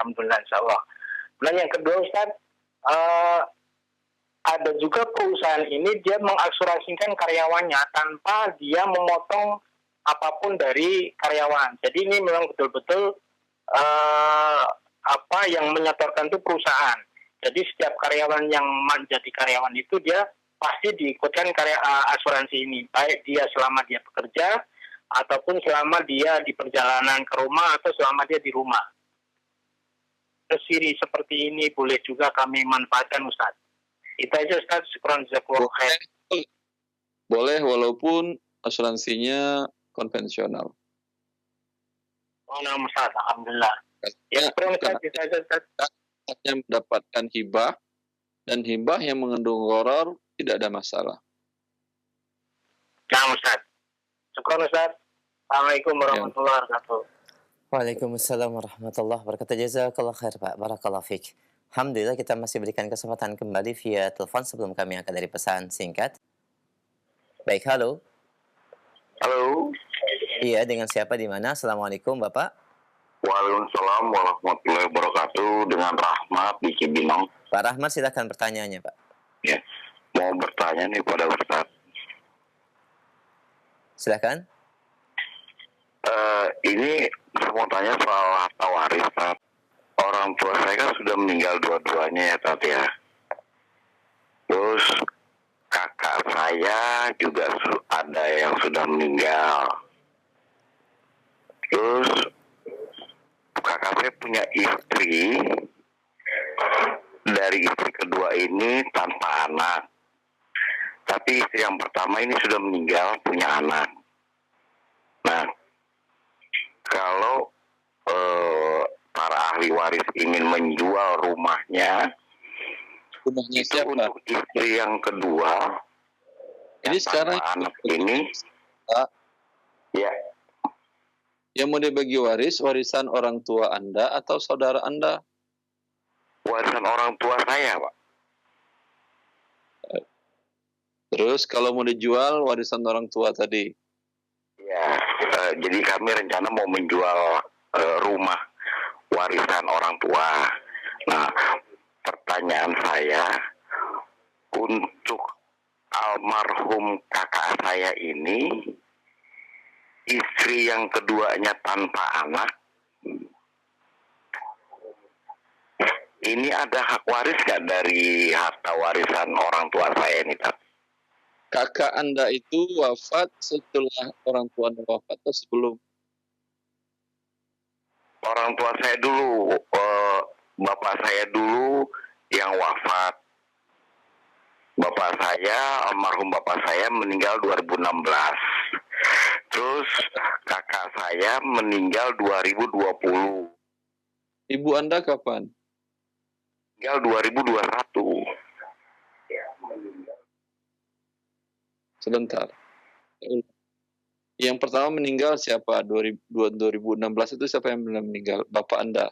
Alhamdulillah, insyaAllah. Dan yang kedua, Ustaz, ada juga perusahaan ini dia mengasuransikan karyawannya tanpa dia memotong apapun dari karyawan. Jadi ini memang betul-betul yang menyetorkan itu perusahaan. Jadi setiap karyawan yang menjadi karyawan itu dia pasti diikutkan asuransi ini, baik dia selama dia bekerja ataupun selama dia di perjalanan ke rumah atau selama dia di rumah. tersiri seperti ini boleh juga kami manfaatkan Ustaz. Itu aja Ustaz, syukran jazakallahu khair. Boleh walaupun asuransinya konvensional. Oh, nah, Ustaz, alhamdulillah. Ya, Ustaz, bisa aja Ustaz. Hanya mendapatkan hibah, dan hibah yang mengandung gharar tidak ada masalah. Nah, Ustaz. Syukran Ustaz. Assalamualaikum warahmatullahi wabarakatuh. Waalaikumsalam warahmatullahi wabarakatuh. Jazakallah khair Pak. Barakallah fiik. Alhamdulillah kita masih berikan kesempatan kembali via telepon sebelum kami angkat dari pesan singkat. Baik, halo. Halo. Iya, dengan siapa di mana? Assalamualaikum Bapak. Waalaikumsalam warahmatullahi wabarakatuh. Dengan Rahmat di Cibinong. Pak Rahmat, silakan pertanyaannya Pak. Ya, mau bertanya nih pada Ustaz. Silakan. Ini saya mau tanya soal harta waris, Ustaz. Orang tua saya kan sudah meninggal dua-duanya ya, Tat ya. Terus kakak saya juga ada yang sudah meninggal. Terus kakak saya punya istri. Dari istri kedua ini tanpa anak. Tapi istri yang pertama ini sudah meninggal, punya anak. Nah, kalau para ahli waris ingin menjual rumahnya itu siapa? untuk istri yang kedua. Jadi sekarang anak ini, ya. Yang mau dibagi warisan orang tua Anda atau saudara Anda? Warisan orang tua saya, Pak. Terus kalau mau dijual warisan orang tua tadi? Ya, jadi kami rencana mau menjual rumah warisan orang tua. Nah, pertanyaan saya, untuk almarhum kakak saya ini, istri yang keduanya tanpa anak, ini ada hak waris nggak dari harta warisan orang tua saya ini, Pak? Kakak Anda itu wafat setelah orang tua Anda wafat atau sebelum? Orang tua saya dulu, bapak saya dulu yang wafat. Bapak saya, almarhum bapak saya meninggal 2016. Terus kakak saya meninggal 2020. Ibu Anda kapan? Meninggal 2021. Sebentar. Yang pertama meninggal siapa? 2016 itu siapa yang meninggal? Bapak Anda?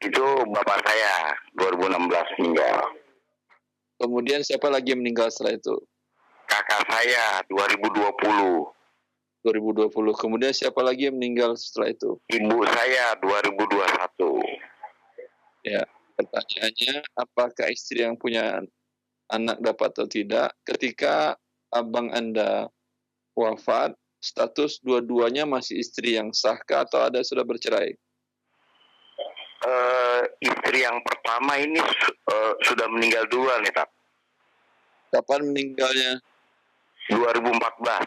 Itu bapak saya, 2016 meninggal. Kemudian siapa lagi yang meninggal setelah itu? Kakak saya, 2020. 2020. Kemudian siapa lagi yang meninggal setelah itu? Ibu saya, 2021. Ya, pertanyaannya, apakah istri yang punya anak dapat atau tidak? Ketika abang Anda wafat, status dua-duanya masih istri yang sahkah atau ada sudah bercerai? Istri yang pertama ini sudah meninggal duluan nih, Pak. Kapan meninggalnya? 2014.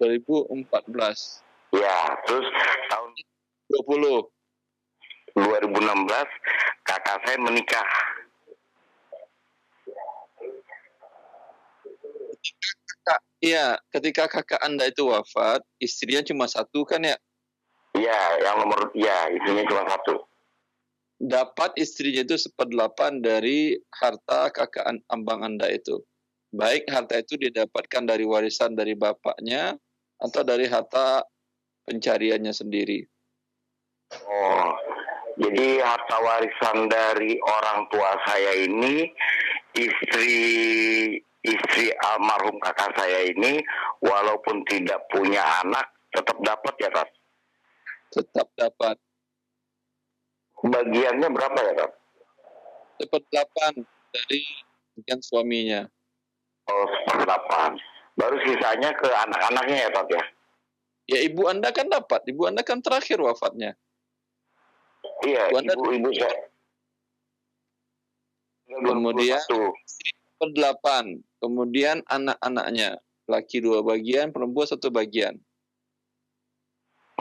2014. Ya, terus tahun 2016 kakak saya menikah. Iya, ketika kakak Anda itu wafat, istrinya cuma satu kan ya? Iya, yang nomor, ya istrinya cuma satu. Dapat istrinya itu 1/8 dari harta kakak abang Anda itu. Baik harta itu didapatkan dari warisan dari bapaknya atau dari harta pencariannya sendiri. Oh, jadi harta warisan dari orang tua saya ini, istri almarhum kakak saya ini, walaupun tidak punya anak, tetap dapat ya, Kak? Tetap dapat. Bagiannya berapa ya, Kak? 1/8 dari bagian suaminya. Oh, 1/8. Baru sisanya ke anak-anaknya ya, Kak ya? Ya, ibu Anda kan dapat. Ibu Anda kan terakhir wafatnya. Iya, ibu saya. Kemudian istri 1/8. Kemudian anak-anaknya. Laki 2 bagian, perempuan 1 bagian.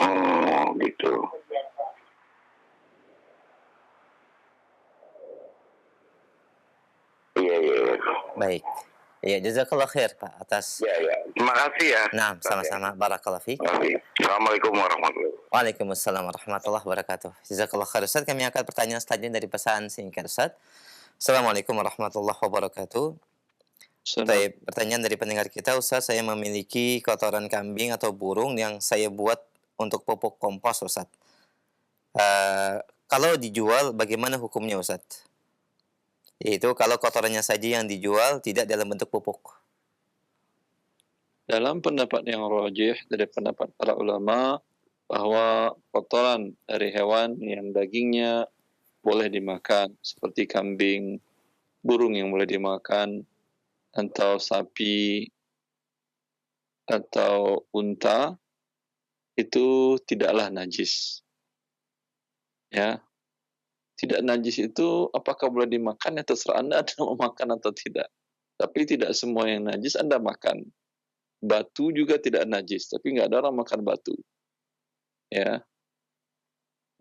Oh, gitu. Baik. Ya, jazakallah khair Pak atas. Ya. Terima kasih ya. Nah, sama-sama. Barakallahu fiik. Assalamualaikum warahmatullahi wabarakatuh. Waalaikumsalam warahmatullahi wabarakatuh. Jazakallah khair Ustaz. Kami angkat pertanyaan selanjutnya dari pesan singkat Ustaz. Assalamualaikum warahmatullahi wabarakatuh. Baik, pertanyaan dari pendengar kita, Ustaz, saya memiliki kotoran kambing atau burung yang saya buat untuk pupuk kompos, Ustaz. Kalau dijual, bagaimana hukumnya, Ustaz? Yaitu kalau kotorannya saja yang dijual, tidak dalam bentuk pupuk. Dalam pendapat yang rajih dari pendapat para ulama, bahwa kotoran dari hewan yang dagingnya boleh dimakan, seperti kambing, burung yang boleh dimakan, atau sapi, atau unta, itu tidaklah najis. Ya, tidak najis itu apakah boleh dimakan, ya terserah Anda mau makan atau tidak. Tapi tidak semua yang najis Anda makan. Batu juga tidak najis, tapi nggak ada orang makan batu. Ya,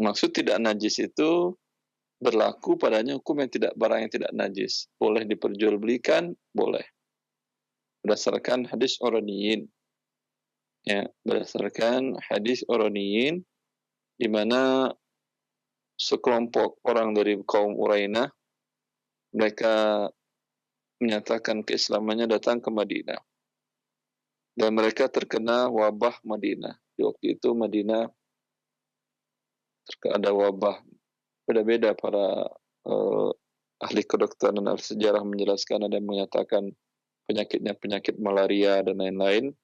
maksud tidak najis itu berlaku padanya hukum yang tidak, barang yang tidak najis. Boleh diperjualbelikan, boleh. Berdasarkan hadis Uraniyin. Ya, berdasarkan hadis Uraniyin, di mana sekelompok orang dari kaum Urainah, mereka menyatakan keislamannya datang ke Madinah. Dan mereka terkena wabah Madinah. Di waktu itu Madinah ada wabah. Beda-beda para ahli kedokteran dan ahli sejarah menjelaskan, ada yang menyatakan penyakitnya penyakit malaria dan lain-lain.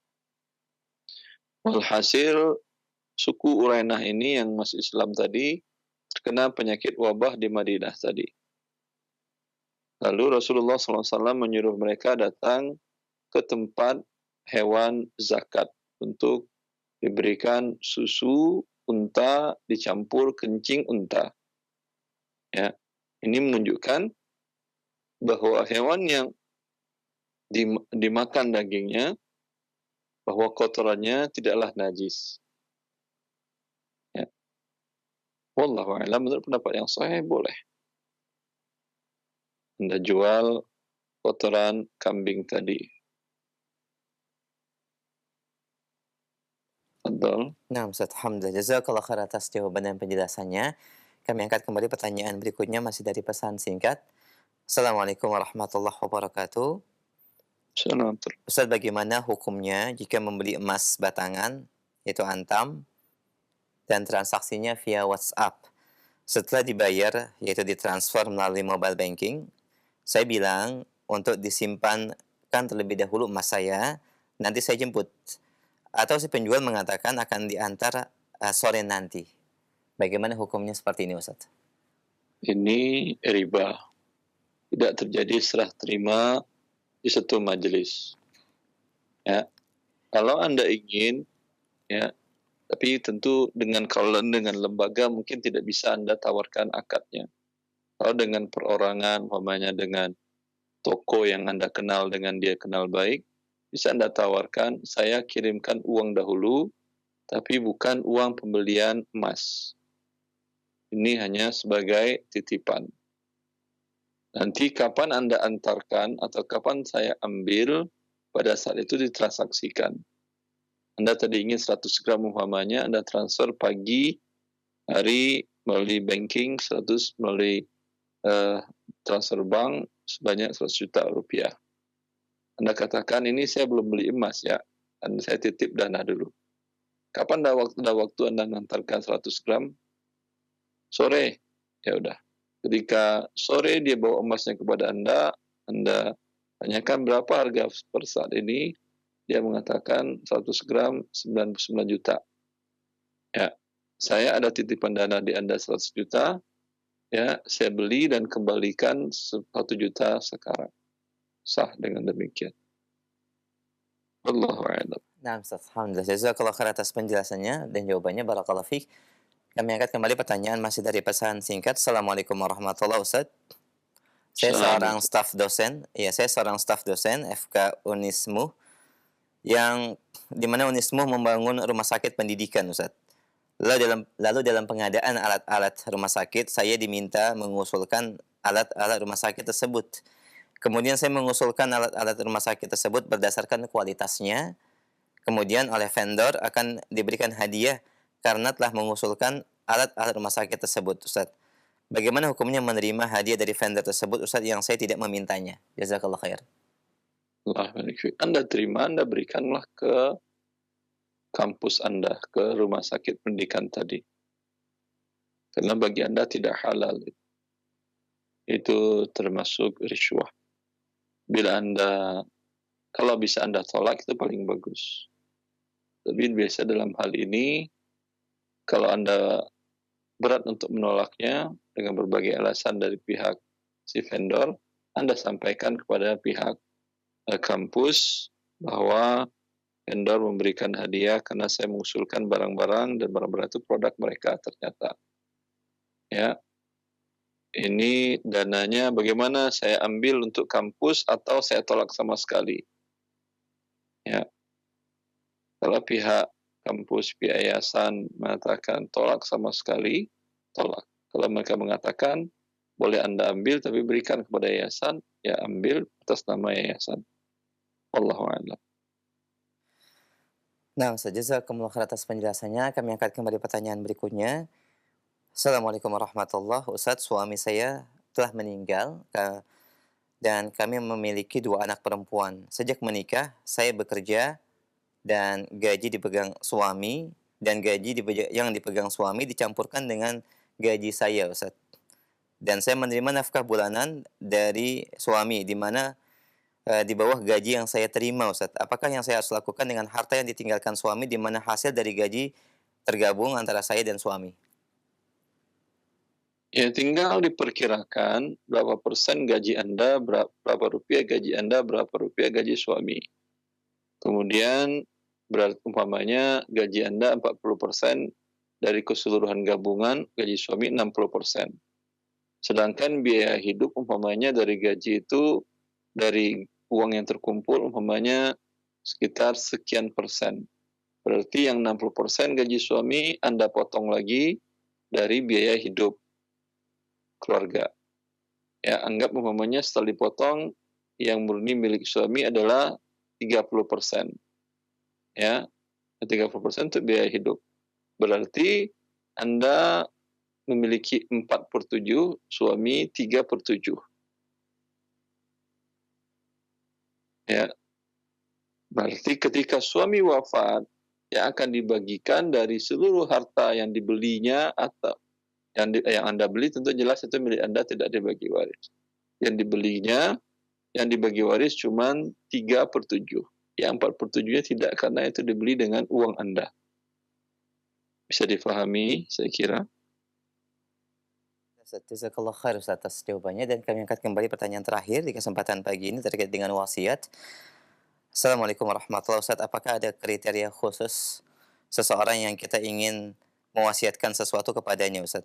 Walhasil, suku Urainah ini yang masuk Islam tadi terkena penyakit wabah di Madinah tadi. Lalu Rasulullah SAW menyuruh mereka datang ke tempat hewan zakat untuk diberikan susu unta dicampur kencing unta. Ya, ini menunjukkan bahwa hewan yang dimakan dagingnya, bahwa kotorannya tidaklah najis. Ya. Wallahu a'lam, menurut pendapat yang sahih boleh Anda jual kotoran kambing tadi. Betul. Nah, Ustaz, alhamdulillah. Jazakallah khair atas jawaban dan penjelasannya. Kami angkat kembali pertanyaan berikutnya, masih dari pesan singkat. Assalamualaikum warahmatullahi wabarakatuh. Assalamualaikum. Ustaz, bagaimana hukumnya jika membeli emas batangan, yaitu antam, dan transaksinya via WhatsApp? Setelah dibayar, yaitu ditransfer melalui mobile banking, saya bilang untuk disimpankan terlebih dahulu emas saya, nanti saya jemput. Atau si penjual mengatakan akan diantar sore nanti. Bagaimana hukumnya seperti ini, Ustaz? Ini riba. Tidak terjadi serah terima di satu majelis. Ya. Kalau Anda ingin, ya, tapi tentu kalau dengan lembaga mungkin tidak bisa Anda tawarkan akadnya. Kalau dengan perorangan, umpamanya dengan toko yang Anda kenal, dengan dia kenal baik, bisa Anda tawarkan, saya kirimkan uang dahulu, tapi bukan uang pembelian emas. Ini hanya sebagai titipan. Nanti kapan Anda antarkan atau kapan saya ambil, pada saat itu ditransaksikan. Anda tadi ingin 100 gram umpamanya, Anda transfer pagi hari melalui banking, 100 melalui transfer bank sebanyak 100 juta rupiah. Anda katakan, ini saya belum beli emas ya, dan saya titip dana dulu. Kapan ada waktu Anda mengantarkan 100 gram? Sore, ya udah. Ketika sore dia bawa emasnya kepada Anda tanyakan berapa harga per saat ini, dia mengatakan 100 gram 99 juta. Ya, saya ada titipan dana di Anda 100 juta, ya, saya beli dan kembalikan 1 juta sekarang. Sah dengan demikian. Wallahu a'lam. Nah, Ustaz, alhamdulillah. Jazakallah khair atas penjelasannya dan jawabannya. Barakallahu fiik. Kami angkat kembali pertanyaan masih dari pesan singkat. Assalamualaikum warahmatullahi wabarakatuh. Saya seorang staf dosen, saya seorang staf dosen FK Unismu, yang dimana Unismu membangun rumah sakit pendidikan, Ustaz. Lalu dalam pengadaan alat-alat rumah sakit, saya diminta mengusulkan alat-alat rumah sakit tersebut. Kemudian saya mengusulkan alat-alat rumah sakit tersebut berdasarkan kualitasnya. Kemudian oleh vendor akan diberikan hadiah karena telah mengusulkan alat-alat rumah sakit tersebut, Ustaz. Bagaimana hukumnya menerima hadiah dari vendor tersebut, Ustaz, yang saya tidak memintanya? Jazakallah khair. Allah barik fiik. Anda terima, Anda berikanlah ke kampus Anda, ke rumah sakit pendidikan tadi. Karena bagi Anda tidak halal. Itu termasuk riswah. Bila Anda, kalau bisa Anda tolak, itu paling bagus. Tapi biasa dalam hal ini, kalau Anda berat untuk menolaknya dengan berbagai alasan dari pihak si vendor, Anda sampaikan kepada pihak kampus bahwa vendor memberikan hadiah karena saya mengusulkan barang-barang dan barang-barang itu produk mereka ternyata. Ya, ini dananya bagaimana saya ambil untuk kampus atau saya tolak sama sekali. Ya, kalau pihak kampus, pihak yayasan mengatakan tolak sama sekali, tolak. Kalau mereka mengatakan boleh Anda ambil tapi berikan kepada yayasan, ya ambil atas nama yayasan. Wallahu a'lam. Nah, Ustaz, jazakumullah khair atas penjelasannya. Kami angkat kembali pertanyaan berikutnya. Assalamualaikum warahmatullahi wabarakatuh. Ustaz, suami saya telah meninggal dan kami memiliki 2 anak perempuan. Sejak menikah, saya bekerja dan gaji dipegang suami, dan gaji yang dipegang suami dicampurkan dengan gaji saya, Ustaz. Dan saya menerima nafkah bulanan dari suami, di mana di bawah gaji yang saya terima, Ustaz. Apakah yang saya harus lakukan dengan harta yang ditinggalkan suami, di mana hasil dari gaji tergabung antara saya dan suami? Ya, tinggal diperkirakan berapa persen gaji Anda, berapa rupiah gaji Anda, berapa rupiah gaji suami. Kemudian berarti umpamanya gaji Anda 40% dari keseluruhan gabungan, gaji suami 60%. Sedangkan biaya hidup umpamanya dari gaji itu, dari uang yang terkumpul umpamanya sekitar sekian persen. Berarti yang 60% gaji suami Anda potong lagi dari biaya hidup keluarga. Ya, anggap umpamanya setelah dipotong yang murni milik suami adalah 30%. Ya, 30% untuk biaya hidup. Berarti Anda memiliki 4/7, suami 3/7. Ya, berarti ketika suami wafat, yang akan dibagikan dari seluruh harta yang dibelinya atau yang Anda beli, tentu jelas itu milik Anda, tidak dibagi waris. Yang dibelinya, yang dibagi waris cuma 3/7. Yang 4/7-nya tidak, karena itu dibeli dengan uang Anda. Bisa difahami, saya kira. Jazakallah khair, Ustaz, atas jawabannya. Dan kami angkat kembali pertanyaan terakhir di kesempatan pagi ini terkait dengan wasiat. Assalamualaikum warahmatullahi wabarakatuh. Ustaz, apakah ada kriteria khusus seseorang yang kita ingin mewasiatkan sesuatu kepadanya, Ustaz?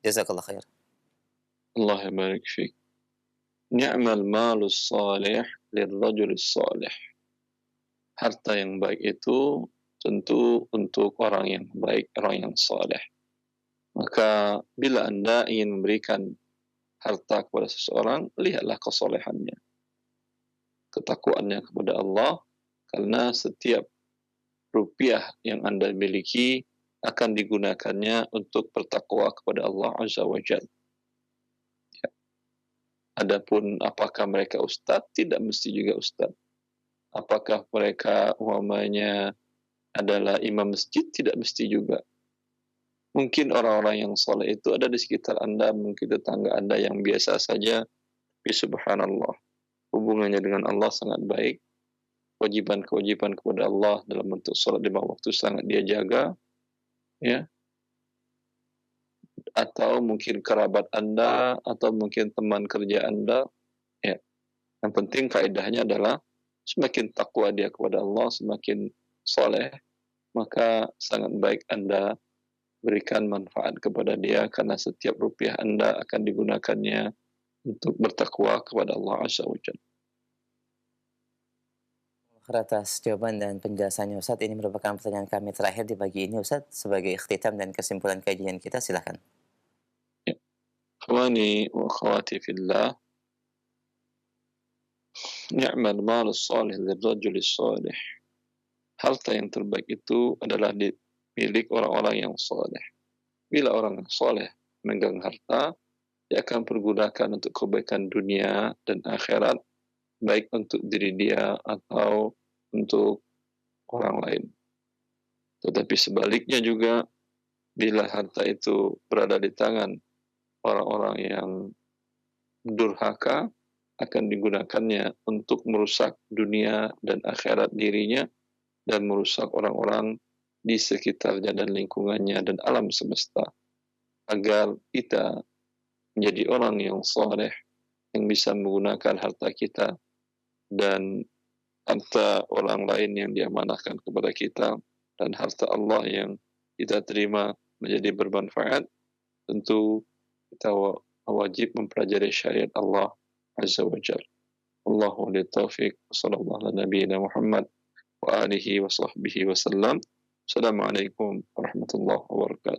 Jazakallah khair. Allah barik fiik. Ni'mal malus salih lirrajulis salih. Harta yang baik itu tentu untuk orang yang baik, orang yang saleh. Maka bila Anda ingin memberikan harta kepada seseorang, lihatlah kesolehannya, ketakwaannya kepada Allah, karena setiap rupiah yang Anda miliki akan digunakannya untuk bertakwa kepada Allah Azza wa Jalla. Ya. Adapun apakah mereka ustadz, tidak mesti juga ustadz. Apakah mereka umpamanya adalah imam masjid, tidak mesti juga. Mungkin orang-orang yang soleh itu ada di sekitar Anda, mungkin tetangga Anda yang biasa saja, tapi subhanallah, hubungannya dengan Allah sangat baik. Kewajiban-kewajiban kepada Allah dalam bentuk salat 5 waktu sangat dia jaga, ya. Atau mungkin kerabat Anda, atau mungkin teman kerja Anda, ya. Yang penting kaidahnya adalah semakin takwa dia kepada Allah, semakin soleh, maka sangat baik Anda berikan manfaat kepada dia, karena setiap rupiah Anda akan digunakannya untuk bertakwa kepada Allah Azza wa Jalla. Atas jawaban dan penjelasannya, Ustaz. Ini merupakan pertanyaan kami terakhir di pagi ini, Ustaz. Sebagai ikhtitam dan kesimpulan kajian kita, silakan. Ya. Akhwani wa akhwati fillah, ni'mal malus salih lirrajulis salih. Harta yang terbaik itu adalah milik orang-orang yang saleh. Bila orang saleh memegang harta, dia akan pergunakan untuk kebaikan dunia dan akhirat, baik untuk diri dia atau untuk orang lain. Tetapi sebaliknya juga, bila harta itu berada di tangan orang-orang yang durhaka, akan digunakannya untuk merusak dunia dan akhirat dirinya dan merusak orang-orang di sekitarnya dan lingkungannya dan alam semesta. Agar kita menjadi orang yang saleh, yang bisa menggunakan harta kita dan harta orang lain yang diamanahkan kepada kita, dan harta Allah yang kita terima menjadi bermanfaat. Tentu kita wajib mempelajari syariat Allah Azza wa Jalla. Allahu wali taufiq. Sallallahu ala nabiyina Muhammad wa alihi wa sahbihi wa sallam. Assalamualaikum warahmatullahi wabarakatuh.